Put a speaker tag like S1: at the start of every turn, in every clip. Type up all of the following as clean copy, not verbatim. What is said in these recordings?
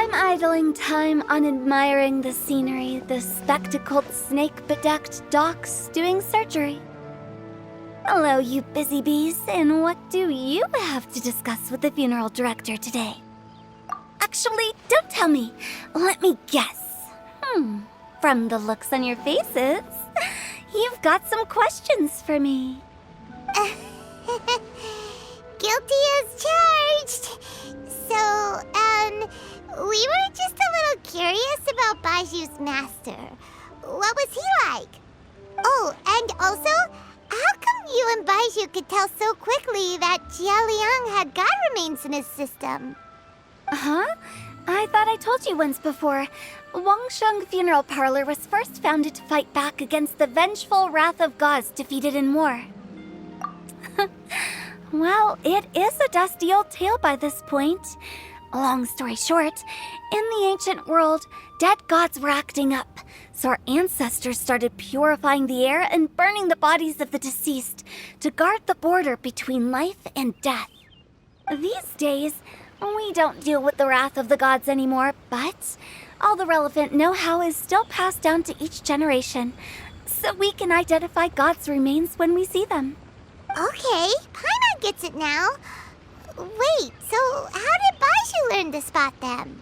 S1: I'm idling time on admiring the scenery, the spectacled snake-bedecked docks doing surgery. Hello, you busy bees, and what do you have to discuss with the funeral director today? Actually, don't tell me. Let me guess. From the looks on your faces, you've got some questions for me.
S2: Guilty as charged. So, we were just a little curious about Baizhu's master. What was he like? Oh, and also, how come you and Baizhu could tell so quickly that Jia Liang had god remains in his system?
S1: Huh? I thought I told you once before. Wangsheng Funeral Parlor was first founded to fight back against the vengeful wrath of gods defeated in war. Well, it is a dusty old tale by this point. Long story short, in the ancient world, dead gods were acting up, so our ancestors started purifying the air and burning the bodies of the deceased to guard the border between life and death. These days, we don't deal with the wrath of the gods anymore, but all the relevant know-how is still passed down to each generation, so we can identify gods' remains when we see them.
S2: Okay, Paimon gets it now. Wait, so how did Baizhu learn to spot them?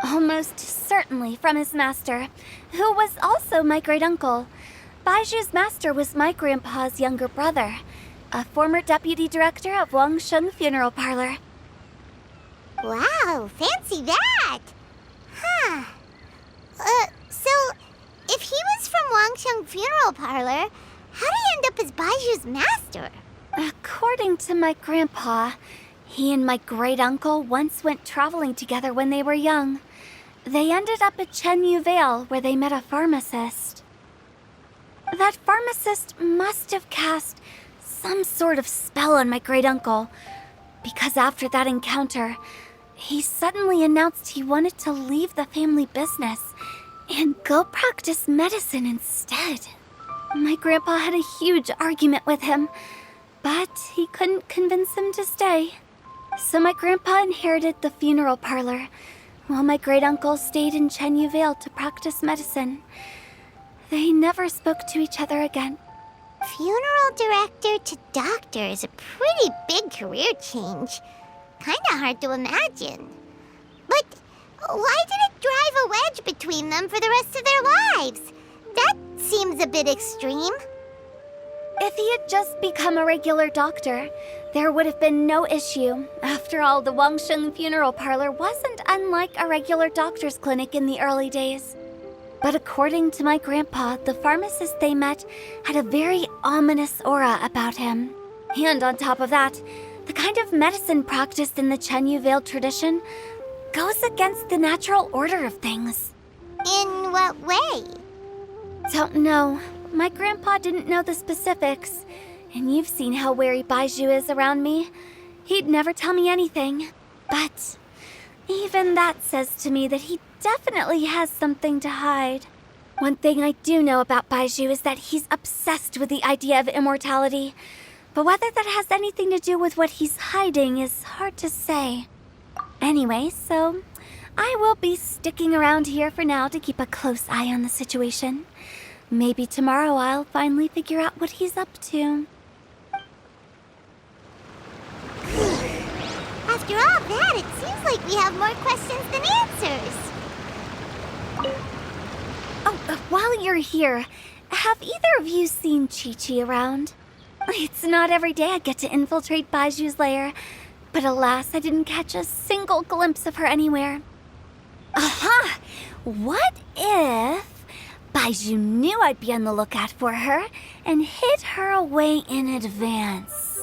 S1: Almost certainly from his master, who was also my great-uncle. Baizhu's master was my grandpa's younger brother, a former deputy director of Wangsheng Funeral Parlor.
S2: Wow, fancy that! Huh. So, if he was from Wangsheng Funeral Parlor, how did he end up as Baizhu's master?
S1: According to my grandpa, he and my great-uncle once went traveling together when they were young. They ended up at Chenyu Vale, where they met a pharmacist. That pharmacist must have cast some sort of spell on my great-uncle, because after that encounter, he suddenly announced he wanted to leave the family business and go practice medicine instead. My grandpa had a huge argument with him, but he couldn't convince him to stay. So my grandpa inherited the funeral parlor, while my great-uncle stayed in Chenyu Vale to practice medicine. They never spoke to each other again.
S2: Funeral director to doctor is a pretty big career change. Kinda hard to imagine. But why did it drive a wedge between them for the rest of their lives? That seems a bit extreme.
S1: If he had just become a regular doctor, there would have been no issue. After all, the Wangsheng Funeral Parlor wasn't unlike a regular doctor's clinic in the early days. But according to my grandpa, the pharmacist they met had a very ominous aura about him. And on top of that, the kind of medicine practiced in the Chenyu Vale tradition goes against the natural order of things.
S2: In what way?
S1: Don't know. My grandpa didn't know the specifics, and you've seen how wary Baizhu is around me. He'd never tell me anything. But even that says to me that he definitely has something to hide. One thing I do know about Baizhu is that he's obsessed with the idea of immortality. But whether that has anything to do with what he's hiding is hard to say. Anyway, so I will be sticking around here for now to keep a close eye on the situation. Maybe tomorrow I'll finally figure out what he's up to.
S2: After all that, it seems like we have more questions than answers.
S1: Oh, while you're here, have either of you seen Chi-Chi around? It's not every day I get to infiltrate Baizhu's lair, but alas, I didn't catch a single glimpse of her anywhere. Aha! What if Baizhu knew I'd be on the lookout for her and hid her away in advance?